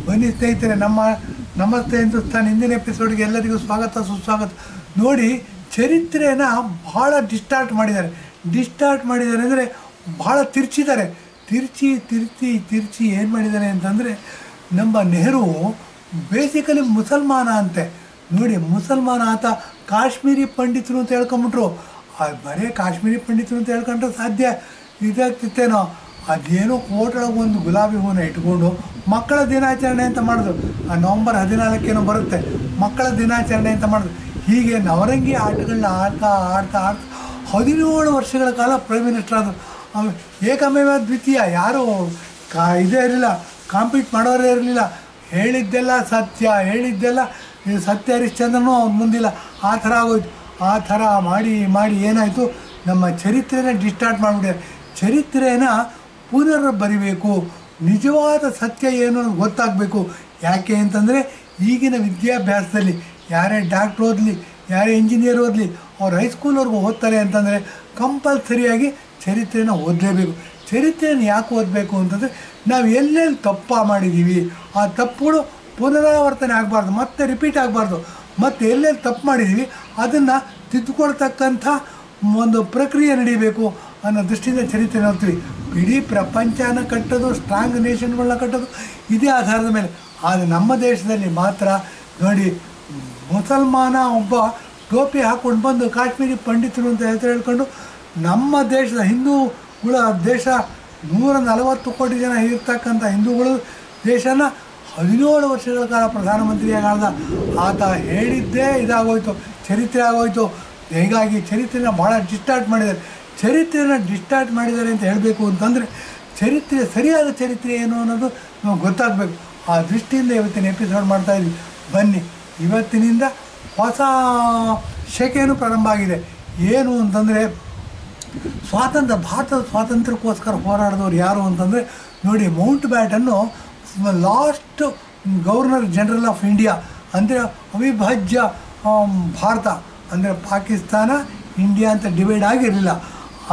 ಬನ್ನಿ ಸ್ನೇಹಿತರೆ, ನಮಸ್ತೆ ಹಿಂದೂಸ್ತಾನ್ ಹಿಂದಿನ ಎಪಿಸೋಡ್ಗೆ ಎಲ್ಲರಿಗೂ ಸ್ವಾಗತ ಸುಸ್ವಾಗತ. ನೋಡಿ, ಚರಿತ್ರೆನ ಭಾಳ ಡಿಸ್ಟಾರ್ಟ್ ಮಾಡಿದ್ದಾರೆ ಅಂದರೆ ಭಾಳ ತಿರ್ಚಿದ್ದಾರೆ. ತಿರ್ಚಿ ಏನು ಮಾಡಿದ್ದಾರೆ ಅಂತಂದರೆ, ನಮ್ಮ ನೆಹರು ಬೇಸಿಕಲಿ ಮುಸಲ್ಮಾನ ಅಂತೆ. ನೋಡಿ, ಮುಸಲ್ಮಾನ ಆತ ಕಾಶ್ಮೀರಿ ಪಂಡಿತರು ಅಂತ ಹೇಳ್ಕೊಂಬಿಟ್ರು. ಬರೀ ಕಾಶ್ಮೀರಿ ಪಂಡಿತರು ಅಂತ ಹೇಳ್ಕೊಂಡ್ರೆ ಸಾಧ್ಯ ಇದಾಗ್ತಿತ್ತೇನೋ. ಅದೇನೋ ಕೋಟೊಳಗೆ ಒಂದು ಗುಲಾಬಿ ಹೂವನ್ನ ಇಟ್ಕೊಂಡು ಮಕ್ಕಳ ದಿನಾಚರಣೆ ಅಂತ ಮಾಡಿದ್ರು. ನವಂಬರ್ 14 ಬರುತ್ತೆ, ಮಕ್ಕಳ ದಿನಾಚರಣೆ ಅಂತ ಮಾಡಿದ್ರು. ಹೀಗೆ ನವರಂಗಿ ಆಟಗಳನ್ನ ಆಡ್ತಾ 17 ವರ್ಷಗಳ ಕಾಲ ಪ್ರೈಮ್ ಮಿನಿಸ್ಟರ್ ಆದರು. ಏಕಮೇವ ದ್ವಿತೀಯ, ಯಾರೂ ಇದೇ ಇರಲಿಲ್ಲ, ಕಾಂಪೀಟ್ ಮಾಡೋರೇ ಇರಲಿಲ್ಲ. ಹೇಳಿದ್ದೆಲ್ಲ ಸತ್ಯ ಹರಿಶ್ಚಂದ್ರನೂ ಅವ್ನು ಮುಂದಿಲ್ಲ. ಆ ಥರ ಆಗೋಯ್ತು. ಆ ಥರ ಮಾಡಿ ಏನಾಯಿತು, ನಮ್ಮ ಚರಿತ್ರೆನ ಡಿಸ್ಟಾರ್ಟ್ ಮಾಡಿಬಿಟ್ಟಿದ್ದಾರೆ. ಚರಿತ್ರೆನ ಪುನರ್ ಬರಿಬೇಕು, ನಿಜವಾದ ಸತ್ಯ ಏನು ಅನ್ನೋದು ಗೊತ್ತಾಗಬೇಕು. ಯಾಕೆ ಅಂತಂದರೆ, ಈಗಿನ ವಿದ್ಯಾಭ್ಯಾಸದಲ್ಲಿ ಯಾರೇ ಡಾಕ್ಟ್ರ್ ಓದಲಿ, ಯಾರೇ ಇಂಜಿನಿಯರ್ ಓದಲಿ, ಅವ್ರು ಹೈಸ್ಕೂಲ್ವರೆಗೂ ಓದ್ತಾರೆ ಅಂತಂದರೆ ಕಂಪಲ್ಸರಿಯಾಗಿ ಚರಿತ್ರೆನ ಓದಲೇಬೇಕು. ಚರಿತ್ರೆನ ಯಾಕೆ ಓದಬೇಕು ಅಂತಂದರೆ, ನಾವು ಎಲ್ಲೆಲ್ಲಿ ತಪ್ಪು ಮಾಡಿದ್ದೀವಿ, ಆ ತಪ್ಪುಗಳು ಪುನರಾವರ್ತನೆ ಆಗಬಾರ್ದು, ಮತ್ತೆ ರಿಪೀಟ್ ಆಗಬಾರ್ದು. ಮತ್ತು ಎಲ್ಲೆಲ್ಲಿ ತಪ್ಪು ಮಾಡಿದ್ದೀವಿ ಅದನ್ನು ತಿದ್ದುಕೊಳ್ತಕ್ಕಂಥ ಒಂದು ಪ್ರಕ್ರಿಯೆ ನಡೀಬೇಕು ಅನ್ನೋ ದೃಷ್ಟಿಯಿಂದ ಚರಿತ್ರೆ ನೋಡ್ತೀವಿ. ಇಡೀ ಪ್ರಪಂಚನ ಕಟ್ಟೋದು, ಸ್ಟ್ರಾಂಗ್ ನೇಷನ್ಗಳನ್ನ ಕಟ್ಟೋದು ಇದೇ ಆಧಾರದ ಮೇಲೆ. ಆದರೆ ನಮ್ಮ ದೇಶದಲ್ಲಿ ಮಾತ್ರ ನೋಡಿ, ಮುಸಲ್ಮಾನ ಒಬ್ಬ ಟೋಪಿ ಹಾಕ್ಕೊಂಡು ಬಂದು ಕಾಶ್ಮೀರಿ ಪಂಡಿತರು ಅಂತ ಹೇಳ್ಕೊಂಡು ನಮ್ಮ ದೇಶದ ಹಿಂದೂಗಳ ದೇಶ 140 ಕೋಟಿ ಜನ ಇರ್ತಕ್ಕಂಥ ಹಿಂದೂಗಳು ದೇಶನ 17 ವರ್ಷಗಳ ಕಾಲ ಪ್ರಧಾನಮಂತ್ರಿಯಾಗಿ ಆಳ್ದ. ಆತ ಹೇಳಿದ್ದೇ ಇದಾಗೋಯ್ತು, ಚರಿತ್ರೆ ಆಗೋಯ್ತು. ಹೀಗಾಗಿ ಚರಿತ್ರೆನ ಭಾಳ ಡಿಸ್ಟಾರ್ಟ್ ಮಾಡಿದ್ದಾರೆ ಅಂತ ಹೇಳಬೇಕು ಅಂತಂದರೆ, ಸರಿಯಾದ ಚರಿತ್ರೆ ಏನು ಅನ್ನೋದು ನಮಗೆ ಗೊತ್ತಾಗಬೇಕು. ಆ ದೃಷ್ಟಿಯಿಂದ ಇವತ್ತಿನ ಎಪಿಸೋಡ್ ಮಾಡ್ತಾಯಿದ್ವಿ. ಬನ್ನಿ, ಇವತ್ತಿನಿಂದ ಹೊಸ ಶಕೆಯೂ ಪ್ರಾರಂಭ ಆಗಿದೆ. ಏನು ಅಂತಂದರೆ, ಭಾರತದ ಸ್ವಾತಂತ್ರ್ಯಕ್ಕೋಸ್ಕರ ಹೋರಾಡಿದವರು ಯಾರು ಅಂತಂದರೆ, ನೋಡಿ, Mountbatten last governor general of India, ಅಂದರೆ ಅವಿಭಾಜ್ಯ ಭಾರತ ಅಂದರೆ ಪಾಕಿಸ್ತಾನ ಇಂಡಿಯಾ ಅಂತ ಡಿವೈಡ್ ಆಗಿರಲಿಲ್ಲ.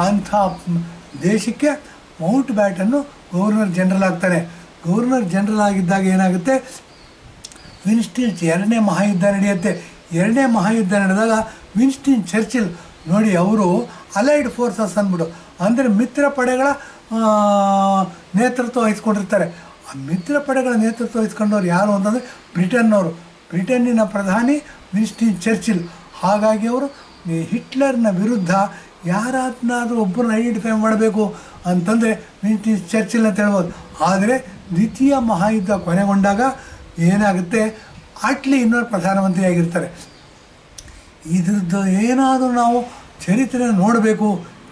ಅಂಥ ದೇಶಕ್ಕೆ ಮೌಂಟ್ ಬ್ಯಾಟನ್ನು ಗವರ್ನರ್ ಜನರಲ್ ಆಗ್ತಾನೆ. ಗವರ್ನರ್ ಜನರಲ್ ಆಗಿದ್ದಾಗ ಏನಾಗುತ್ತೆ, ವಿನ್ಸ್ಟನ್ 2ನೇ ಮಹಾಯುದ್ಧ ನಡೆಯುತ್ತೆ. 2ನೇ ಮಹಾಯುದ್ಧ ನಡೆದಾಗ ವಿನ್ಸ್ಟನ್ ಚರ್ಚಿಲ್ ನೋಡಿ, ಅವರು ಅಲೈಡ್ ಫೋರ್ಸಸ್ ಅಂದ್ಬಿಟ್ಟು, ಅಂದರೆ ಮಿತ್ರ ಪಡೆಗಳ ನೇತೃತ್ವ ವಹಿಸ್ಕೊಂಡಿರ್ತಾರೆ. ಆ ಮಿತ್ರ ಪಡೆಗಳ ನೇತೃತ್ವ ವಹಿಸ್ಕೊಂಡವ್ರು ಯಾರು ಅಂತಂದರೆ ಬ್ರಿಟನ್ನಿನ ಪ್ರಧಾನಿ ವಿನ್ಸ್ಟನ್ ಚರ್ಚಿಲ್. ಹಾಗಾಗಿ ಅವರು ಹಿಟ್ಲರ್ನ ವಿರುದ್ಧ ಯಾರನ್ನಾದರೂ ಒಬ್ಬರನ್ನ ಐಡೆಂಟಿಫೈ ಮಾಡಬೇಕು ಅಂತಂದರೆ ವಿನ್ಸ್ಟನ್ ಚರ್ಚಿಲ್ ಅಂತ ಹೇಳ್ಬೋದು. ಆದರೆ ದ್ವಿತೀಯ ಮಹಾಯುದ್ಧ ಕೊನೆಗೊಂಡಾಗ ಏನಾಗುತ್ತೆ, ಅಟ್ಲಿ ಇನ್ನೊಂದು ಪ್ರಧಾನಮಂತ್ರಿ ಆಗಿರ್ತಾರೆ. ಇದ್ರದ್ದು ಏನಾದರೂ ನಾವು ಚರಿತ್ರೆ ನೋಡಬೇಕು,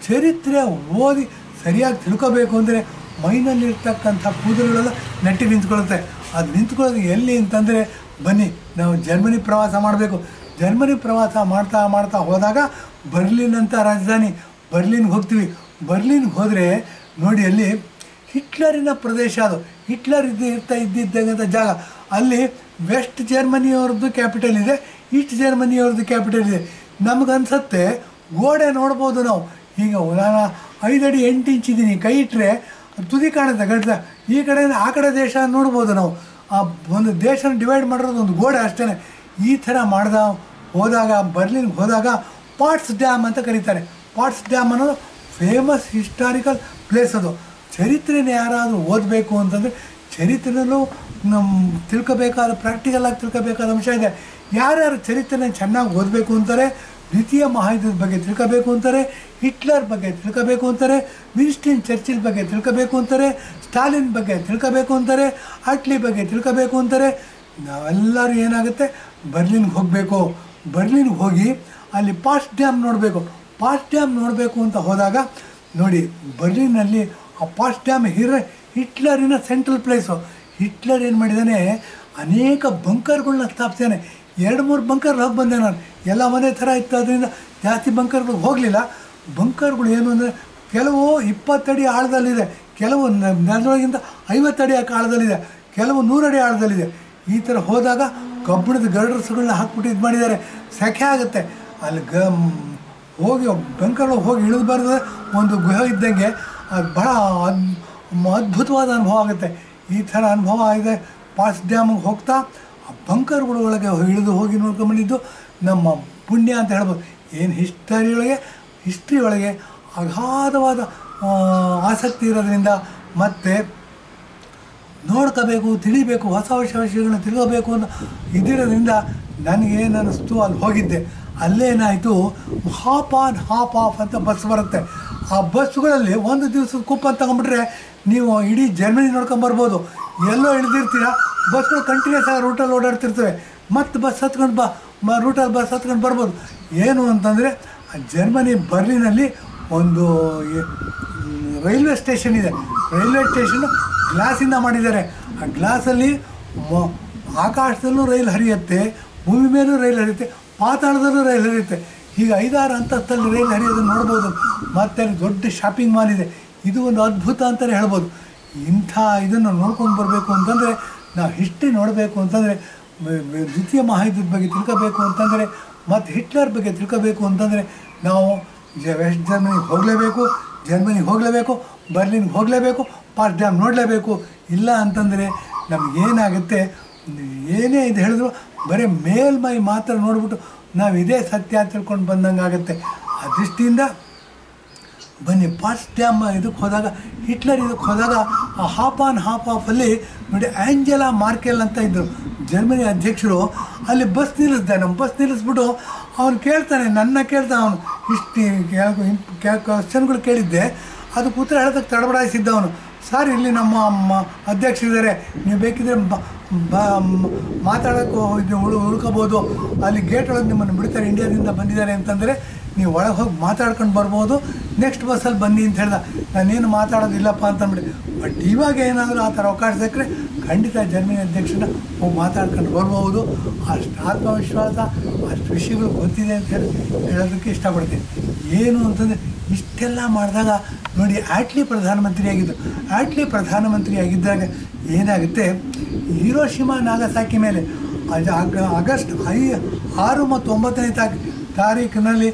ಚರಿತ್ರೆ ಓದಿ ಸರಿಯಾಗಿ ತಿಳ್ಕೋಬೇಕು ಅಂದರೆ ಮೈನಲ್ಲಿರ್ತಕ್ಕಂಥ ಕೂದಲುಗಳೆಲ್ಲ ನೆಟ್ಟಿ ನಿಂತ್ಕೊಳ್ಳುತ್ತೆ. ಅದು ನಿಂತ್ಕೊಳ್ಳೋದು ಎಲ್ಲಿ ಅಂತಂದರೆ, ಬನ್ನಿ ನಾವು ಜರ್ಮನಿ ಪ್ರವಾಸ ಮಾಡಬೇಕು. ಜರ್ಮನಿ ಪ್ರವಾಸ ಮಾಡ್ತಾ ಹೋದಾಗ ಬರ್ಲಿನ್ ಅಂತ ರಾಜಧಾನಿ, ಬರ್ಲಿನ್ಗೆ ಹೋಗ್ತೀವಿ. ಬರ್ಲಿನ್ಗೆ ಹೋದರೆ ನೋಡಿ, ಅಲ್ಲಿ ಹಿಟ್ಲರಿನ ಪ್ರದೇಶ, ಅದು ಹಿಟ್ಲರ್ ಇದ್ದಿದ್ದಂಥ ಜಾಗ. ಅಲ್ಲಿ ವೆಸ್ಟ್ ಜರ್ಮನಿಯವ್ರದ್ದು ಕ್ಯಾಪಿಟಲ್ ಇದೆ, ಈಸ್ಟ್ ಜರ್ಮನಿಯವ್ರದ್ದು ಕ್ಯಾಪಿಟಲ್ ಇದೆ. ನಮಗನ್ಸುತ್ತೆ ಗೋಡೆ ನೋಡ್ಬೋದು ನಾವು. ಈಗ ನಾನು 5 ಅಡಿ 8 ಇಂಚ್ ಇದ್ದೀನಿ, ಕೈ ಇಟ್ಟರೆ ತುದಿ ಕಾಣುತ್ತೆ ಗಡ್ಡ. ಈ ಕಡೆಯಿಂದ ಆ ಕಡೆ ದೇಶ ನೋಡ್ಬೋದು ನಾವು. ಆ ಒಂದು ದೇಶನ ಡಿವೈಡ್ ಮಾಡಿರೋದು ಒಂದು ಗೋಡೆ ಅಷ್ಟೇ. ಈ ಥರ ಬರ್ಲಿನ್ಗೆ ಹೋದಾಗ ಪಾಟ್ಸ್ ಡ್ಯಾಮ್ ಅಂತ ಕರೀತಾರೆ. ಪಾಟ್ಸ್ ಡ್ಯಾಮ್ ಅನ್ನೋದು ಫೇಮಸ್ ಹಿಸ್ಟಾರಿಕಲ್ ಪ್ಲೇಸ್. ಅದು ಚರಿತ್ರೆನ ಯಾರಾದರೂ ಓದಬೇಕು ಅಂತಂದರೆ, ಚರಿತ್ರೆನಲ್ಲೂ ಪ್ರಾಕ್ಟಿಕಲ್ ಆಗಿ ತಿಳ್ಕೋಬೇಕಾದ ಅಂಶ ಇದೆ. ಯಾರ್ಯಾರು ಚರಿತ್ರೆನ ಚೆನ್ನಾಗಿ ಓದಬೇಕು ಅಂತಾರೆ, ದ್ವಿತೀಯ ಮಹಾಯುದ್ಧದ ಬಗ್ಗೆ ತಿಳ್ಕೋಬೇಕು ಅಂತಾರೆ, ಹಿಟ್ಲರ್ ಬಗ್ಗೆ ತಿಳ್ಕೋಬೇಕು ಅಂತಾರೆ, ವಿನ್ಸ್ಟನ್ ಚರ್ಚಿಲ್ ಬಗ್ಗೆ ತಿಳ್ಕೋಬೇಕು ಅಂತಾರೆ, ಸ್ಟಾಲಿನ್ ಬಗ್ಗೆ ತಿಳ್ಕೋಬೇಕು ಅಂತಾರೆ, ಅಟ್ಲಿ ಬಗ್ಗೆ ತಿಳ್ಕೋಬೇಕು ಅಂತಾರೆ. ನಾವೆಲ್ಲರೂ ಏನಾಗುತ್ತೆ, ಬರ್ಲಿನ್ಗೆ ಹೋಗಬೇಕು. ಬರ್ಲಿನ್ಗೆ ಹೋಗಿ ಅಲ್ಲಿ ಪಾಟ್ಸ್ ಡ್ಯಾಮ್ ನೋಡಬೇಕು ಅಂತ ಹೋದಾಗ ನೋಡಿ, ಬರ್ಲಿನಲ್ಲಿ ಆ ಪಾಟ್ಸ್ ಡ್ಯಾಮ್ ಹಿಟ್ಲರಿನ ಸೆಂಟ್ರಲ್ ಪ್ಲೇಸು. ಹಿಟ್ಲರ್ ಏನು ಮಾಡಿದ್ದಾನೆ, ಅನೇಕ ಬಂಕರ್ಗಳನ್ನ ಸ್ಥಾಪಿಸಿದ್ದಾನೆ. 2-3 ಬಂಕರ್ ಹೋಗಿ ಬಂದೆ ನಾನು. ಎಲ್ಲ ಮನೆ ಥರ ಇತ್ತು, ಅದರಿಂದ ಜಾಸ್ತಿ ಬಂಕರ್ಗಳು ಹೋಗಲಿಲ್ಲ. ಬಂಕರ್ಗಳು ಏನು ಅಂದರೆ, ಕೆಲವು 20 ಅಡಿ ಆಳದಲ್ಲಿದೆ, ಕೆಲವು ನೆಲದೊಳಗಿಂತ 50 ಅಡಿ ಆಳದಲ್ಲಿದೆ, ಕೆಲವು 100 ಅಡಿ ಆಳದಲ್ಲಿದೆ. ಈ ಥರ ಹೋದಾಗ ಕಬ್ಬಿಣದ ಗರ್ಡರ್ಸ್ಗಳನ್ನ ಹಾಕ್ಬಿಟ್ಟು ಇದು ಮಾಡಿದ್ದಾರೆ. ಸೆಕೆ ಆಗುತ್ತೆ ಅಲ್ಲಿ. ಹೋಗಿ ಬಂಕರ್ಗಳು ಹೋಗಿ ಇಳಿದ್ಬಾರ್ದು, ಒಂದು ಗುಹೆ ಇದ್ದಂಗೆ. ಅದು ಭಾಳ ಅದ್ಭುತವಾದ ಅನುಭವ ಆಗುತ್ತೆ. ಈ ಥರ ಅನುಭವ ಇದೆ ಪಾಟ್ಸ್ ಡ್ಯಾಮಿಗೆ ಹೋಗ್ತಾ ಆ ಬಂಕರ್ಗಳ ಒಳಗೆ ಇಳಿದು ಹೋಗಿ ನೋಡ್ಕೊಂಬಂದಿದ್ದು ನಮ್ಮ ಪುಣ್ಯ ಅಂತ ಹೇಳ್ಬೋದು. ಏನು ಹಿಸ್ಟ್ರಿ ಒಳಗೆ ಅಗಾಧವಾದ ಆಸಕ್ತಿ ಇರೋದ್ರಿಂದ ಮತ್ತು ನೋಡ್ಕೋಬೇಕು, ತಿಳಿಬೇಕು, ಹೊಸ ವಿಷಯಗಳನ್ನ ತಿಳ್ಕೋಬೇಕು ಅನ್ನೋ ಇದಿರೋದ್ರಿಂದ ನನಗೇನು ಅನ್ನಿಸ್ತು, ಅಲ್ಲಿ ಹೋಗಿದ್ದೆ. ಅಲ್ಲೇನಾಯಿತು, ಹಾಪ್ ಆನ್ ಹಾಪ್ ಆಫ್ ಅಂತ ಬಸ್ ಬರುತ್ತೆ. ಆ ಬಸ್ಗಳಲ್ಲಿ ಒಂದು ದಿವಸದ ಕೂಪನ್ ತಗೊಂಡ್ಬಿಟ್ರೆ ನೀವು ಇಡೀ ಜರ್ಮನಿ ನೋಡ್ಕೊಂಬರ್ಬೋದು. ಎಲ್ಲೋ ಇಳಿದಿರ್ತೀರ, ಬಸ್ಗಳು ಕಂಟಿನ್ಯೂಸ್ ಆಗಿ ರೂಟಲ್ಲಿ ಓಡಾಡ್ತಿರ್ತವೆ, ಮತ್ತು ಬಸ್ ಹತ್ಕೊಂಡು ರೂಟಲ್ಲಿ ಬಸ್ ಹತ್ಕೊಂಡು ಬರ್ಬೋದು. ಏನು ಅಂತಂದರೆ ಜರ್ಮನಿ ಬರ್ಲಿನಲ್ಲಿ ಒಂದು ರೈಲ್ವೆ ಸ್ಟೇಷನ್ ಇದೆ. ರೈಲ್ವೆ ಸ್ಟೇಷನ್ನು ಗ್ಲಾಸಿಂದ ಮಾಡಿದ್ದಾರೆ. ಆ ಗ್ಲಾಸಲ್ಲಿ ಆಕಾಶದಲ್ಲೂ ರೈಲು ಹರಿಯುತ್ತೆ, ಭೂಮಿ ಮೇಲೂ ರೈಲು ಹರಿಯುತ್ತೆ, ಪಾತಾಳದಲ್ಲೂ ರೈಲು ಹರಿಯುತ್ತೆ. ಹೀಗೆ 5-6 ಅಂತಸ್ತಲ್ಲಿ ರೈಲು ಹರಿಯೋದನ್ನು ನೋಡ್ಬೋದು. ಮತ್ತು ಅಲ್ಲಿ ದೊಡ್ಡ ಶಾಪಿಂಗ್ ಮಾಲ್ ಇದೆ. ಇದು ಒಂದು ಅದ್ಭುತ ಅಂತಲೇ ಹೇಳ್ಬೋದು. ಇಂಥ ಇದನ್ನು ನೋಡ್ಕೊಂಡು ಬರಬೇಕು ಅಂತಂದರೆ, ನಾವು ಹಿಸ್ಟ್ರಿ ನೋಡಬೇಕು ಅಂತಂದರೆ, ದ್ವಿತೀಯ ಮಹಾಯುದ್ಧದ ಬಗ್ಗೆ ತಿಳ್ಕೋಬೇಕು ಅಂತಂದರೆ, ಮತ್ತು ಹಿಟ್ಲರ್ ಬಗ್ಗೆ ತಿಳ್ಕೋಬೇಕು ಅಂತಂದರೆ ನಾವು ವೆಸ್ಟ್ ಜರ್ಮನಿಗೆ ಹೋಗಲೇಬೇಕು, ಬರ್ಲಿನ್ಗೆ ಹೋಗಲೇಬೇಕು, ಪಾಟ್ಸ್ ಡ್ಯಾಮ್ ನೋಡಲೇಬೇಕು. ಇಲ್ಲ ಅಂತಂದರೆ ನಮಗೇನಾಗುತ್ತೆ, ಏನೇ ಇದು ಹೇಳಿದ್ರು ಬರೀ ಮೇಲ್ಮೈ ಮಾತ್ರ ನೋಡಿಬಿಟ್ಟು ನಾವು ಇದೇ ಸತ್ಯ ಅಂತ ತಿಳ್ಕೊಂಡು ಬಂದಂಗೆ ಆಗುತ್ತೆ. ಆ ದೃಷ್ಟಿಯಿಂದ ಬನ್ನಿ, ಪಾಟ್ಸ್ ಡ್ಯಾಮ್ ಇದಕ್ಕೆ ಹೋದಾಗ, ಹಿಟ್ಲರ್ ಇದಕ್ಕೆ ಹೋದಾಗ ಆ ಹಾಪ್ ಆನ್ ಹಾಪ್ ಆಫಲ್ಲಿ ನೋಡಿ, ಆ್ಯಂಜೆಲಾ ಮಾರ್ಕೆಲ್ ಅಂತ ಇದ್ದರು ಜರ್ಮನಿ ಅಧ್ಯಕ್ಷರು. ಅಲ್ಲಿ ಬಸ್ ನಿಲ್ಲಿಸ್ಬಿಟ್ಟು ಅವನು ಕೇಳ್ತಾನೆ, ನನ್ನ ಕೇಳ್ತಾನೆ. ಅವನು ಕ್ವಶನ್ಗಳು ಕೇಳಿದ್ದೆ, ಅದಕ್ಕೆ ಉತ್ತರ ಹೇಳೋದಕ್ಕೆ ತಡಬಡಾಯಿಸಿದ್ದ ಅವನು. ಸರ್, ಇಲ್ಲಿ ನಮ್ಮ ಅಧ್ಯಕ್ಷರಿದ್ದಾರೆ, ನೀವು ಬೇಕಿದ್ರೆ ಮಾತಾಡೋಕ್ಕೆ ಉಳ್ಕೋಬೋದು, ಅಲ್ಲಿ ಗೇಟ್ ಒಳಗೆ ನಿಮ್ಮನ್ನು ಬಿಡ್ತಾರೆ, ಇಂಡಿಯಾದಿಂದ ಬಂದಿದ್ದಾರೆ ಅಂತಂದರೆ ನೀವು ಒಳಗೆ ಹೋಗಿ ಮಾತಾಡ್ಕೊಂಡು ಬರ್ಬೋದು, ನೆಕ್ಸ್ಟ್ ಬಸ್ಸಲ್ಲಿ ಬನ್ನಿ ಅಂತ ಹೇಳ್ದ. ನಾನೇನು ಮಾತಾಡೋದಿಲ್ಲಪ್ಪ ಅಂತಂದ್ಬಿಟ್ಟು. ಬಟ್ ಇವಾಗ ಏನಾದರೂ ಆ ಥರ ಅವಕಾಶ ಸಿಕ್ಕರೆ ಖಂಡಿತ ಜರ್ಮನಿ ಅಧ್ಯಕ್ಷರನ್ನ ಹೋಗಿ ಮಾತಾಡ್ಕೊಂಡು ಬರ್ಬೋದು. ಅಷ್ಟು ಆತ್ಮವಿಶ್ವಾಸ, ಅಷ್ಟು ವಿಷಯಗಳು ಗೊತ್ತಿದೆ ಅಂತ ಹೇಳೋದಕ್ಕೆ ಇಷ್ಟಪಡ್ತೀನಿ. ಏನು ಅಂತಂದರೆ, ಇಷ್ಟೆಲ್ಲ ಮಾಡಿದಾಗ ನೋಡಿ, ಆಟ್ಲಿ ಪ್ರಧಾನಮಂತ್ರಿ ಆಗಿದ್ದಾಗ ಏನಾಗುತ್ತೆ, ಹಿರೋಶಿಮಾ ನಾಗಸಾಕಿ ಮೇಲೆ ಆಗಸ್ಟ್ 6 ಮತ್ತು 9ನೇ ತಾರೀಕಿನಲ್ಲಿ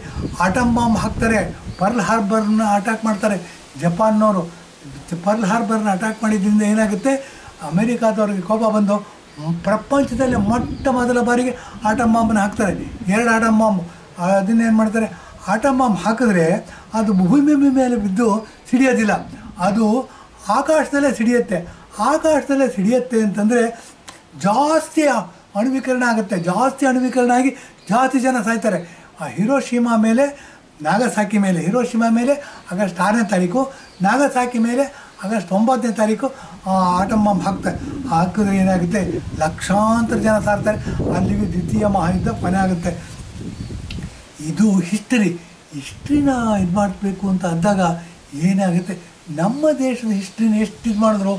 ಆಟಮ್ ಬಾಂಬ್ ಹಾಕ್ತಾರೆ. ಪರ್ಲ್ ಹಾರ್ಬರ್ನ ಅಟ್ಯಾಕ್ ಮಾಡ್ತಾರೆ ಜಪಾನ್ನವರು. ಪರ್ಲ್ ಹಾರ್ಬರ್ನ ಅಟ್ಯಾಕ್ ಮಾಡಿದ್ದರಿಂದ ಏನಾಗುತ್ತೆ, ಅಮೇರಿಕಾದವ್ರಿಗೆ ಕೋಪ ಬಂದು ಪ್ರಪಂಚದಲ್ಲಿ ಮೊಟ್ಟ ಮೊದಲ ಬಾರಿಗೆ ಆಟಮ್ ಬಾಂಬನ್ನ ಹಾಕ್ತಾರೆ. 2 ಆಟಮ್ ಬಾಂಬ್. ಅದನ್ನೇನು ಮಾಡ್ತಾರೆ, ಆಟಮ್ ಬಾಂಬ್ ಹಾಕಿದ್ರೆ ಅದು ಭೂಮಿ ಮೇಲೆ ಬಿದ್ದು ಸಿಡಿಯೋದಿಲ್ಲ, ಅದು ಆಕಾಶದಲ್ಲೇ ಸಿಡಿಯುತ್ತೆ. ಅಂತಂದರೆ ಜಾಸ್ತಿ ಅಣುವೀಕರಣ ಆಗುತ್ತೆ. ಜಾಸ್ತಿ ಅಣುವೀಕರಣ ಆಗಿ ಜಾಸ್ತಿ ಜನ ಸಾಯ್ತಾರೆ. ಆ ಹಿರೋಶಿಮಾ ಮೇಲೆ ಆಗಸ್ಟ್ 6ನೇ ತಾರೀಕು, ನಾಗಸಾಕಿ ಮೇಲೆ ಆಗಸ್ಟ್ 9ನೇ ತಾರೀಕು ಆಟಮ್ ಬಾಂಬ್ ಹಾಕಿದ್ರೆ ಏನಾಗುತ್ತೆ, ಲಕ್ಷಾಂತರ ಜನ ಸಾಯ್ತಾರೆ. ಅಲ್ಲಿಗೆ ದ್ವಿತೀಯ ಮಹಾಯುದ್ಧ ಕೊನೆ ಆಗುತ್ತೆ. ಇದು ಹಿಸ್ಟ್ರಿನ ಇದು ಮಾಡಬೇಕು ಅಂತ ಅಂದಾಗ ಏನಾಗುತ್ತೆ, ನಮ್ಮ ದೇಶದ ಹಿಸ್ಟ್ರಿನ ಎಷ್ಟು ಇದು ಮಾಡಿದ್ರು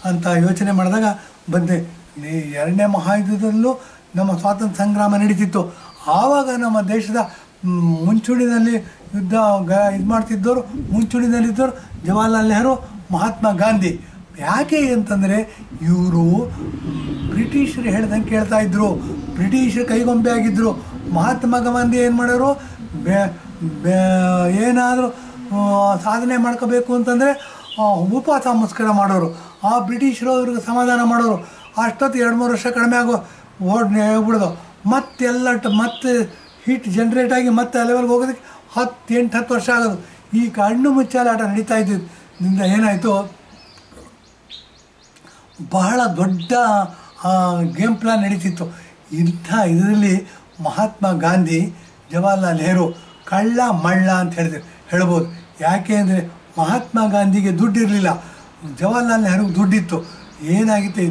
ಅಂತ ಯೋಚನೆ ಮಾಡಿದಾಗ ಬಂದೆ. 2ನೇ ಮಹಾಯುದ್ಧದಲ್ಲೂ ನಮ್ಮ ಸ್ವಾತಂತ್ರ್ಯ ಸಂಗ್ರಾಮ ನಡೀತಿತ್ತು. ಆವಾಗ ನಮ್ಮ ದೇಶದ ಮುಂಚೂಣಿನಲ್ಲಿ ಇದು ಮಾಡ್ತಿದ್ದವರು, ಮುಂಚೂಣಿನಲ್ಲಿದ್ದವರು ಜವಾಹರ್ಲಾಲ್ ನೆಹರು, ಮಹಾತ್ಮ ಗಾಂಧಿ. ಯಾಕೆ ಅಂತಂದರೆ, ಇವರು ಬ್ರಿಟಿಷರು ಹೇಳ್ದಂಗೆ ಕೇಳ್ತಾಯಿದ್ರು, ಬ್ರಿಟಿಷರು ಕೈಗೊಂಬೆ ಆಗಿದ್ದರು. ಮಹಾತ್ಮ ಗಾಂಧಿ ಏನು ಮಾಡೋರು, ಏನಾದರೂ ಸಾಧನೆ ಮಾಡ್ಕೋಬೇಕು ಅಂತಂದರೆ ಉಪವಾಸ ಮುಸ್ಕರ ಮಾಡೋರು. ಆ ಬ್ರಿಟಿಷರು ಅವ್ರಿಗೆ ಸಮಾಧಾನ ಮಾಡೋರು. ಅಷ್ಟೊತ್ತು 2-3 ವರ್ಷ ಕಡಿಮೆ ಹೋಗ್ಬಿಡೋದು. ಮತ್ತೆ ಹೀಟ್ ಜನ್ರೇಟ್ ಆಗಿ ಮತ್ತೆ ಆ ಲೆವೆಲ್ಗೆ ಹೋಗೋದಕ್ಕೆ 8-10 ವರ್ಷ ಆಗೋದು. ಈ ಕಣ್ಣು ಮುಚ್ಚಾಲೆ ಆಟ ನಡೀತಾ ಇದ್ದಿದ್ದರಿಂದ ಏನಾಯಿತು, ಬಹಳ ದೊಡ್ಡ ಗೇಮ್ ಪ್ಲಾನ್ ನಡೀತಿತ್ತು. ಇಂಥ ಇದರಲ್ಲಿ ಮಹಾತ್ಮ ಗಾಂಧಿ, ಜವಾಹರ್ಲಾಲ್ ನೆಹರು ಕಳ್ಳ ಮಳ್ಳ ಅಂತ ಹೇಳ್ಬೋದು. ಯಾಕೆ ಅಂದರೆ, ಮಹಾತ್ಮ ಗಾಂಧಿಗೆ ದುಡ್ಡಿರಲಿಲ್ಲ, ಜವಾಹರ್ಲಾಲ್ ನೆಹರುಗೆ ದುಡ್ಡಿತ್ತು. ಏನಾಗುತ್ತೆ,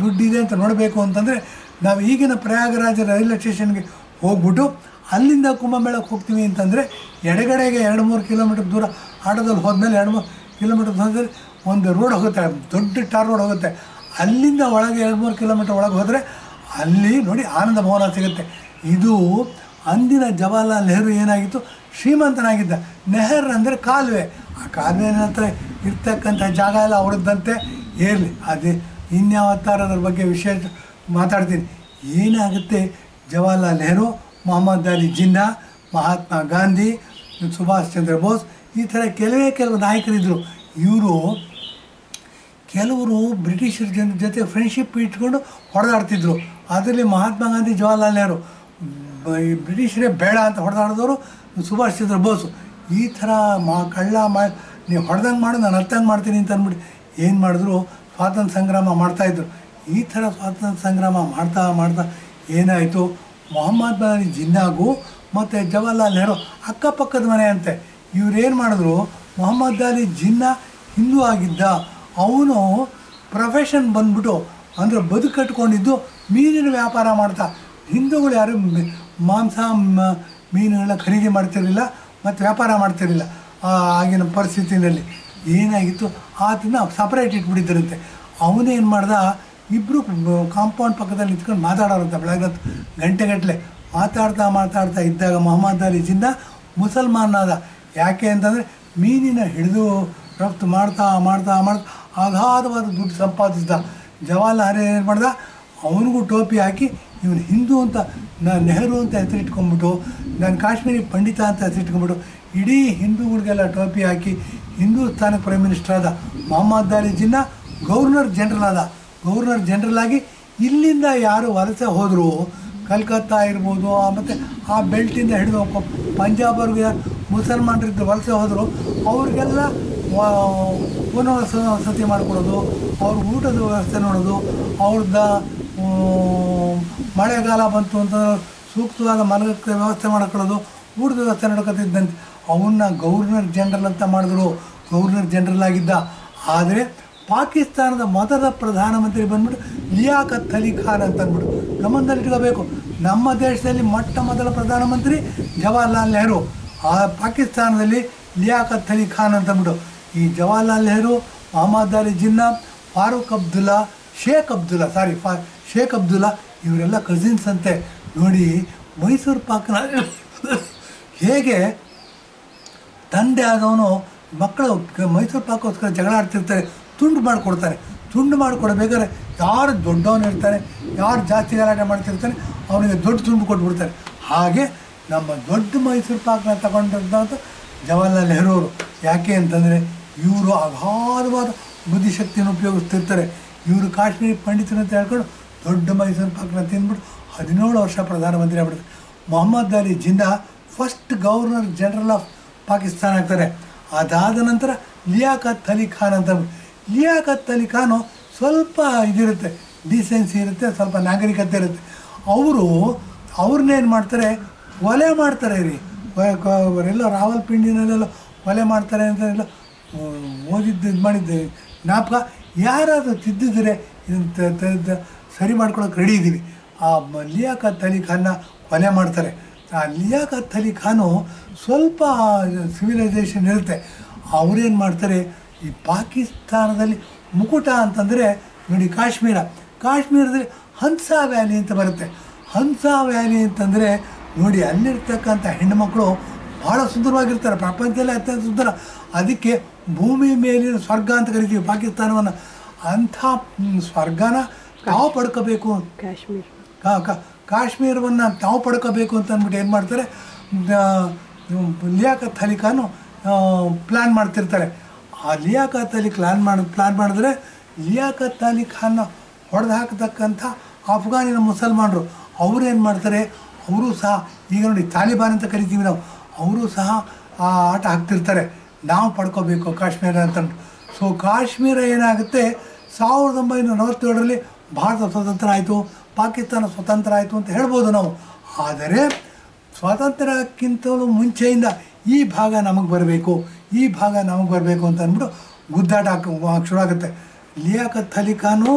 ದುಡ್ಡಿದೆ ಅಂತ ನೋಡಬೇಕು ಅಂತಂದರೆ ನಾವು ಈಗಿನ ಪ್ರಯಾಗರಾಜ ರೈಲ್ವೆ ಸ್ಟೇಷನ್ಗೆ ಹೋಗ್ಬಿಟ್ಟು ಅಲ್ಲಿಂದ ಕುಂಭಮೇಳಕ್ಕೆ ಹೋಗ್ತೀವಿ ಅಂತಂದರೆ ಎಡಗಡೆಗೆ 2-3 ಕಿಲೋಮೀಟರ್ ದೂರ ಆಟೋದಲ್ಲಿ ಹೋದ್ಮೇಲೆ 2-3 ಕಿಲೋಮೀಟರ್ ಹೋದರೆ ಒಂದು ರೋಡ್ ಹೋಗುತ್ತೆ, ದೊಡ್ಡ ಟಾರ್ ರೋಡ್ ಹೋಗುತ್ತೆ. ಅಲ್ಲಿಂದ ಒಳಗೆ 2-3 ಕಿಲೋಮೀಟರ್ ಒಳಗೆ ಹೋದರೆ ಅಲ್ಲಿ ನೋಡಿ ಆನಂದ ಭವನ ಸಿಗುತ್ತೆ. ಇದು ಅಂದಿನ ಜವಾಹರ್ಲಾಲ್ ನೆಹರು ಏನಾಗಿತ್ತು, ಶ್ರೀಮಂತನಾಗಿದ್ದ. ನೆಹರು ಅಂದರೆ ಕಾಲುವೆ. ಆ ಕಾಲುವೆ ಹತ್ರ ಇರ್ತಕ್ಕಂಥ ಜಾಗ ಎಲ್ಲ ಅವ್ರದ್ದಂತೆ ಇರಲಿ. ಅದೇ ಇನ್ಯಾವತ್ತಾರ ಅದ್ರ ಬಗ್ಗೆ ವಿಶೇಷ ಮಾತಾಡ್ತೀನಿ. ಏನಾಗುತ್ತೆ, ಜವಾಹರ್ಲಾಲ್ ನೆಹರು, ಮೊಹಮ್ಮದ್ ಅಲಿ ಜಿನ್ನಾ, ಮಹಾತ್ಮ ಗಾಂಧಿ, ಸುಭಾಷ್ ಚಂದ್ರ ಬೋಸ್, ಈ ಥರ ಕೆಲವು ನಾಯಕರಿದ್ದರು. ಇವರು ಕೆಲವರು ಬ್ರಿಟಿಷರ ಜೊತೆ ಫ್ರೆಂಡ್ಶಿಪ್ ಇಟ್ಕೊಂಡು ಹೊಡೆದಾಡ್ತಿದ್ರು. ಅದರಲ್ಲಿ ಮಹಾತ್ಮ ಗಾಂಧಿ, ಜವಾಹರ್ಲಾಲ್ ನೆಹರು. ಈ ಬ್ರಿಟಿಷರೇ ಬೇಡ ಅಂತ ಹೊಡೆದಾಡಿದವರು ಸುಭಾಷ್ ಚಂದ್ರ ಬೋಸು. ಈ ಥರ ಕಳ್ಳ ನೀವು ಹೊಡೆದಂಗೆ ಮಾಡು, ನಾನು ಅರ್ಥಂಗೆ ಮಾಡ್ತೀನಿ ಅಂತ ಅಂದ್ಬಿಟ್ಟು ಏನು ಮಾಡಿದ್ರು, ಸ್ವಾತಂತ್ರ್ಯ ಸಂಗ್ರಾಮ ಮಾಡ್ತಾಯಿದ್ರು. ಈ ಥರ ಸ್ವಾತಂತ್ರ್ಯ ಸಂಗ್ರಾಮ ಮಾಡ್ತಾ ಮಾಡ್ತಾ ಏನಾಯಿತು, ಮೊಹಮ್ಮದ್ ಅಲಿ ಜಿನ್ನಾಗೂ ಮತ್ತು ಜವಾಹರ್ಲಾಲ್ ನೆಹರು ಅಕ್ಕಪಕ್ಕದ ಮನೆ ಅಂತೆ. ಇವರೇನು ಮಾಡಿದ್ರು, ಮೊಹಮ್ಮದ್ ಅಲಿ ಜಿನ್ನಾ ಹಿಂದೂ ಆಗಿದ್ದ, ಅವನು ಪ್ರೊಫೆಷನ್ ಬಂದ್ಬಿಟ್ಟು ಅಂದರೆ ಬದುಕಟ್ಕೊಂಡಿದ್ದು ಮೀನಿನ ವ್ಯಾಪಾರ ಮಾಡ್ತಾ. ಹಿಂದೂಗಳು ಯಾರು ಮಾಂಸ ಮೀನುಗಳನ್ನ ಖರೀದಿ ಮಾಡ್ತಿರಲಿಲ್ಲ ಮತ್ತು ವ್ಯಾಪಾರ ಮಾಡ್ತಿರಲಿಲ್ಲ. ಆಗಿನ ಪರಿಸ್ಥಿತಿನಲ್ಲಿ ಏನಾಗಿತ್ತು, ಆತನ ಸಪ್ರೇಟ್ ಇಟ್ಬಿಟ್ಟಿದ್ದರಂತೆ. ಅವನೇನು ಮಾಡ್ದ, ಇಬ್ಬರು ಕಾಂಪೌಂಡ್ ಪಕ್ಕದಲ್ಲಿ ನಿಂತ್ಕೊಂಡು ಮಾತಾಡೋರಂತೆ ಬೆಳಗ್ಗೆ ಗಂಟೆಗಟ್ಟಲೆ. ಮಾತಾಡ್ತಾ ಇದ್ದಾಗ ಮೊಹಮ್ಮದ್ ಅಲಿ ಜಿನ್ನಾ ಮುಸಲ್ಮಾನಾದ. ಯಾಕೆ ಅಂತಂದರೆ ಮೀನಿನ ಹಿಡಿದು ರಫ್ತು ಮಾಡ್ತಾ ಅಗಾಧವಾದ ದುಡ್ಡು ಸಂಪಾದಿಸಿದ. ಜವಾಹರ್ಲಾಲ್ ನೆಹರು ಏನು ಮಾಡ್ದ, ಅವನಿಗೂ ಟೋಪಿ ಹಾಕಿ ಇವನು ಹಿಂದೂ ಅಂತ, ನಾನು ನೆಹರು ಅಂತ ಹೆಸರಿಟ್ಕೊಂಡ್ಬಿಟ್ಟು, ನಾನು ಕಾಶ್ಮೀರಿ ಪಂಡಿತ ಅಂತ ಹೆಸರಿಟ್ಕೊಂಡ್ಬಿಟ್ಟು ಇಡೀ ಹಿಂದೂಗಳಿಗೆಲ್ಲ ಟೋಪಿ ಹಾಕಿ ಹಿಂದೂಸ್ತಾನಕ್ಕೆ ಪ್ರೈಮ್ ಮಿನಿಸ್ಟರ್ ಆದ. ಮೊಹಮ್ಮದ್ ಅಲಿ ಜಿನ್ನಾ ಗವರ್ನರ್ ಜನರಲ್ ಆದ. ಗವರ್ನರ್ ಜನರಲ್ ಆಗಿ ಇಲ್ಲಿಂದ ಯಾರು ವಲಸೆ ಹೋದರೂ, ಕಲ್ಕತ್ತಾ ಇರ್ಬೋದು ಮತ್ತು ಆ ಬೆಲ್ಟಿಂದ ಹಿಡಿದು ಪಂಜಾಬ್ವರೆಗೂ ಯಾರು ಮುಸಲ್ಮಾನರಿದ್ದು ವಲಸೆ ಹೋದರು ಅವ್ರಿಗೆಲ್ಲ ಪುನರ್ವಸತಿ ಮಾಡಿಕೊಡೋದು, ಅವ್ರ ಊಟದ ವ್ಯವಸ್ಥೆ ನೋಡೋದು, ಅವ್ರದ್ದು ಮಳೆಗಾಲ ಬಂತು ಅಂತ ಸೂಕ್ತವಾದ ಮಲಗಕ್ಕೆ ವ್ಯವಸ್ಥೆ ಮಾಡ್ಕೊಳ್ಳೋದು, ಊಟದ ವ್ಯವಸ್ಥೆ ನಡ್ಕೊತಿದ್ದಂತೆ. ಅವನ್ನ ಗವರ್ನರ್ ಜನರಲ್ ಅಂತ ಮಾಡಿದ್ರು. ಗವರ್ನರ್ ಜನರಲ್ ಆಗಿದ್ದ. ಆದರೆ ಪಾಕಿಸ್ತಾನದ ಮೊದಲ ಪ್ರಧಾನಮಂತ್ರಿ ಬಂದ್ಬಿಟ್ಟು ಲಿಯಾಕತ್ ಅಲಿ ಖಾನ್ ಅಂತ ಅಂದ್ಬಿಟ್ಟು ಗಮನದಲ್ಲಿಟ್ಕೋಬೇಕು. ನಮ್ಮ ದೇಶದಲ್ಲಿ ಮೊಟ್ಟ ಮೊದಲ ಪ್ರಧಾನಮಂತ್ರಿ ಜವಾಹರ್ಲಾಲ್ ನೆಹರು. ಆ ಪಾಕಿಸ್ತಾನದಲ್ಲಿ ಲಿಯಾಕತ್ ಅಲಿ ಖಾನ್ ಅಂತಂದ್ಬಿಟ್ಟು. ಈ ಜವಾಹರ್ಲಾಲ್ ನೆಹರು, ಮೊಹಮ್ಮದ್ ಅಲಿ ಜಿನ್ನಾ, ಫಾರೂಕ್ ಅಬ್ದುಲ್ಲಾ, ಶೇಖ್ ಅಬ್ದುಲ್ಲಾ ಇವರೆಲ್ಲ ಕಸಿನ್ಸ್ ಅಂತೆ. ನೋಡಿ, ಮೈಸೂರು ಪಾಕ್ನ ಹೇಗೆ ತಂದೆ ಆದವನು ಮಕ್ಕಳು ಮೈಸೂರು ಪಾಕೋಸ್ಕರ ಜಗಳ ಆಡ್ತಿರ್ತಾರೆ, ತುಂಡು ಮಾಡಿಕೊಡ್ತಾರೆ. ತುಂಡು ಮಾಡಿಕೊಡ್ಬೇಕಾದ್ರೆ ಯಾರು ದೊಡ್ಡವನು ಇರ್ತಾನೆ, ಯಾರು ಜಾಸ್ತಿ ಗಲಾಟೆ ಮಾಡ್ತಿರ್ತಾನೆ ಅವನಿಗೆ ದೊಡ್ಡ ತುಂಡು ಕೊಟ್ಬಿಡ್ತಾರೆ. ಹಾಗೆ ನಮ್ಮ ದೊಡ್ಡ ಮೈಸೂರು ಪಾಕ್ನ ತಗೊಂಡಂಥ ಜವಾಹರ್ಲಾಲ್ ನೆಹರು ಅವರು. ಯಾಕೆ ಅಂತಂದರೆ ಇವರು ಅಗಾಧವಾದ ಬುದ್ಧಿಶಕ್ತಿಯನ್ನು ಉಪಯೋಗಿಸ್ತಿರ್ತಾರೆ. ಇವರು ಕಾಶ್ಮೀರಿ ಪಂಡಿತರು ಅಂತ ಹೇಳ್ಕೊಂಡು ದೊಡ್ಡ ಮೈಸೂರು ಪಾಕ್ನ ತಿಂದ್ಬಿಟ್ಟು 17 ವರ್ಷ ಪ್ರಧಾನಮಂತ್ರಿ ಆಗ್ಬಿಡ್ತಾರೆ. Mohammed Ali Jinnah first governor general of Pakistan ಆಗ್ತಾರೆ. ಅದಾದ ನಂತರ ಲಿಯಾಕತ್ ಅಲಿ ಖಾನ್ ಅಂತ. ಲಿಯಾಕತ್ ಅಲಿ ಖಾನು ಸ್ವಲ್ಪ ಇದಿರುತ್ತೆ, ಡೀಸೆನ್ಸಿ ಇರುತ್ತೆ, ಸ್ವಲ್ಪ ನಾಗರಿಕತೆ ಇರುತ್ತೆ. ಅವ್ರನ್ನೇನು ಮಾಡ್ತಾರೆ, ಒಲೆ ಮಾಡ್ತಾರೆ ರೀ. ಅವರೆಲ್ಲ ರಾವಲ್ಪಿಂಡಿನಲ್ಲೆಲ್ಲ ಒಲೆ ಮಾಡ್ತಾರೆ ಅಂತೆಲ್ಲ ಓದಿದ್ದು ಇದು ಮಾಡಿದ್ದೆ ಜ್ಞಾಪಕ. ಯಾರಾದರೂ ತಿದ್ದಿದ್ರೆ ಇದನ್ನು ಸರಿ ಮಾಡ್ಕೊಳಕ್ಕೆ ರೆಡಿ ಇದ್ದೀವಿ. ಆ ಲಿಯಾಕತ್ ಅಲಿ ಖಾನ್ನ ಕೊಲೆ ಮಾಡ್ತಾರೆ. ಆ ಲಿಯಾಕತ್ ಅಲಿ ಖಾನು ಸ್ವಲ್ಪ ಸಿವಿಲೈಸೇಷನ್ ಇರುತ್ತೆ. ಅವರೇನು ಮಾಡ್ತಾರೆ, ಈ ಪಾಕಿಸ್ತಾನದಲ್ಲಿ ಮುಕುಟ ಅಂತಂದರೆ ನೋಡಿ, ಕಾಶ್ಮೀರದಲ್ಲಿ ಹನ್ಸಾ ವ್ಯಾಲಿ ಅಂತ ಬರುತ್ತೆ. ಹನ್ಸಾ ವ್ಯಾಲಿ ಅಂತಂದರೆ ನೋಡಿ, ಅಲ್ಲಿರ್ತಕ್ಕಂಥ ಹೆಣ್ಣುಮಕ್ಕಳು ಭಾಳ ಸುಂದರವಾಗಿರ್ತಾರೆ, ಪ್ರಪಂಚದಲ್ಲೇ ಅತ್ಯಂತ ಸುಂದರ. ಅದಕ್ಕೆ ಭೂಮಿ ಮೇಲಿನ ಸ್ವರ್ಗ ಅಂತ ಕರಿತೀವಿ ಪಾಕಿಸ್ತಾನವನ್ನು. ಅಂಥ ಸ್ವರ್ಗನ ತಾವು ಪಡ್ಕೋಬೇಕು, ಕಾಶ್ಮೀರವನ್ನು ತಾವು ಪಡ್ಕೋಬೇಕು ಅಂತ ಅಂದ್ಬಿಟ್ಟು ಏನು ಮಾಡ್ತಾರೆ, ಲಿಯಾಕತ್ ಅಲಿ ಖಾನು ಪ್ಲ್ಯಾನ್ ಮಾಡ್ತಿರ್ತಾರೆ. ಆ ಲಿಯಾಕತ್ ಅಲಿ ಪ್ಲ್ಯಾನ್ ಮಾಡಿದ್ರೆ ಲಿಯಾಕತ್ ಅಲಿ ಖಾನ್ನ ಹೊಡೆದು ಹಾಕತಕ್ಕಂಥ ಅಫ್ಘಾನಿನ ಮುಸಲ್ಮಾನರು ಅವರೇನು ಮಾಡ್ತಾರೆ, ಅವರು ಸಹ ಈಗ ನೋಡಿ ತಾಲಿಬಾನ್ ಅಂತ ಕರಿತೀವಿ ನಾವು, ಅವರು ಸಹ ಆ ಆಟ ಹಾಕ್ತಿರ್ತಾರೆ, ನಾವು ಪಡ್ಕೋಬೇಕು ಕಾಶ್ಮೀರ ಅಂತಂದು. ಸೊ ಕಾಶ್ಮೀರ ಏನಾಗುತ್ತೆ, 1947ರಲ್ಲಿ ಭಾರತ ಸ್ವತಂತ್ರ ಆಯಿತು, ಪಾಕಿಸ್ತಾನ ಸ್ವತಂತ್ರ ಆಯಿತು ಅಂತ ಹೇಳ್ಬೋದು ನಾವು. ಆದರೆ ಸ್ವಾತಂತ್ರ್ಯಕ್ಕಿಂತಲೂ ಮುಂಚೆಯಿಂದ ಈ ಭಾಗ ನಮಗೆ ಬರಬೇಕು ಅಂತ ಅಂದ್ಬಿಟ್ಟು ಗುದ್ದಾಟ ಶುರುವಾಗುತ್ತೆ. ಲಿಯಾಕತ್ ಅಲಿ ಖಾನು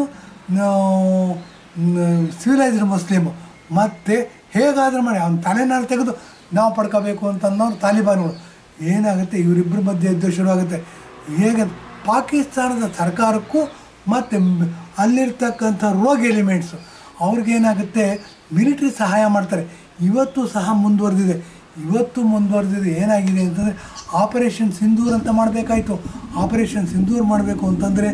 ಸಿವಿಲೈಸ್ಡ್ ಮುಸ್ಲಿಮು, ಮತ್ತು ಹೇಗಾದರೂ ಮಾಡಿ ಅವ್ನ ತಲೆನಾರು ತೆಗೆದು ನಾವು ಪಡ್ಕೋಬೇಕು ಅಂತ ಅನ್ನೋರು ತಾಲಿಬಾನ್ಗಳು. ಏನಾಗುತ್ತೆ, ಇವರಿಬ್ಬರ ಮಧ್ಯೆ ಯುದ್ಧ ಶುರುವಾಗುತ್ತೆ. ಹೇಗೆ ಪಾಕಿಸ್ತಾನದ ಸರ್ಕಾರಕ್ಕೂ ಮತ್ತು ಅಲ್ಲಿರ್ತಕ್ಕಂಥ ರೋಗ್ ಎಲಿಮೆಂಟ್ಸು ಅವ್ರಿಗೇನಾಗುತ್ತೆ, ಮಿಲಿಟ್ರಿ ಸಹಾಯ ಮಾಡ್ತಾರೆ. ಇವತ್ತು ಸಹ ಮುಂದುವರೆದಿದೆ. ಏನಾಗಿದೆ ಅಂತಂದರೆ, ಆಪರೇಷನ್ ಸಿಂಧೂರ್ ಅಂತ ಮಾಡಬೇಕಾಯಿತು. ಆಪರೇಷನ್ ಸಿಂಧೂರ್ ಮಾಡಬೇಕು ಅಂತಂದರೆ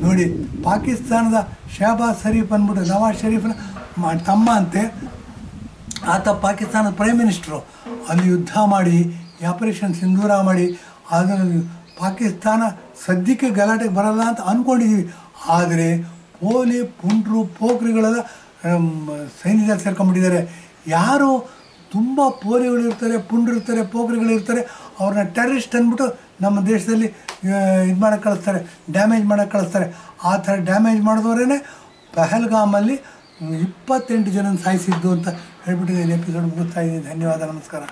ನೋಡಿ, ಪಾಕಿಸ್ತಾನದ ಶಹಬಾಜ್ ಶರೀಫ್ ಅಂದ್ಬಿಟ್ಟು ನವಾಜ್ ಶರೀಫ್ನ ತಮ್ಮ ಅಂತೆ, ಆತ ಪಾಕಿಸ್ತಾನದ ಪ್ರೈಮ್ ಮಿನಿಸ್ಟ್ರು. ಅಲ್ಲಿ ಯುದ್ಧ ಮಾಡಿ ಆಪರೇಷನ್ ಸಿಂಧೂರ ಮಾಡಿ ಅದನ್ನು ಪಾಕಿಸ್ತಾನ ಸದ್ಯಕ್ಕೆ ಗಲಾಟೆಗೆ ಬರಲ್ಲ ಅಂತ ಅಂದ್ಕೊಂಡಿದ್ದೀವಿ. ಆದರೆ ಪೋಲಿ ಪುಂಡ್ರು ಪೋಖ್ರಿಗಳೆಲ್ಲ ಸೈನ್ಯದಲ್ಲಿ ಸೇರ್ಕೊಂಡ್ಬಿಟ್ಟಿದ್ದಾರೆ. ಯಾರು ತುಂಬ ಪೋಲಿಗಳಿರ್ತಾರೆ, ಪುಂಡ್ರಿರ್ತಾರೆ, ಪೋಖ್ರಿಗಳಿರ್ತಾರೆ, ಅವ್ರನ್ನ ಟೆರರಿಸ್ಟ್ ಅಂದ್ಬಿಟ್ಟು ನಮ್ಮ ದೇಶದಲ್ಲಿ ಇದು ಮಾಡೋಕ್ಕೆ ಕಳಿಸ್ತಾರೆ, ಡ್ಯಾಮೇಜ್ ಮಾಡೋಕ್ಕೆ ಕಳಿಸ್ತಾರೆ. ಆ ಥರ ಡ್ಯಾಮೇಜ್ ಮಾಡಿದವರೇ ಪಹಲ್ಗಾಮಲ್ಲಿ 28 ಜನ ಸಾಯಿಸಿದ್ದು ಅಂತ ಹೇಳ್ಬಿಟ್ಟು ಎಪಿಸೋಡ್ ಮುಗಿಸ್ತಾ ಇದ್ದೀನಿ. ಧನ್ಯವಾದ, ನಮಸ್ಕಾರ.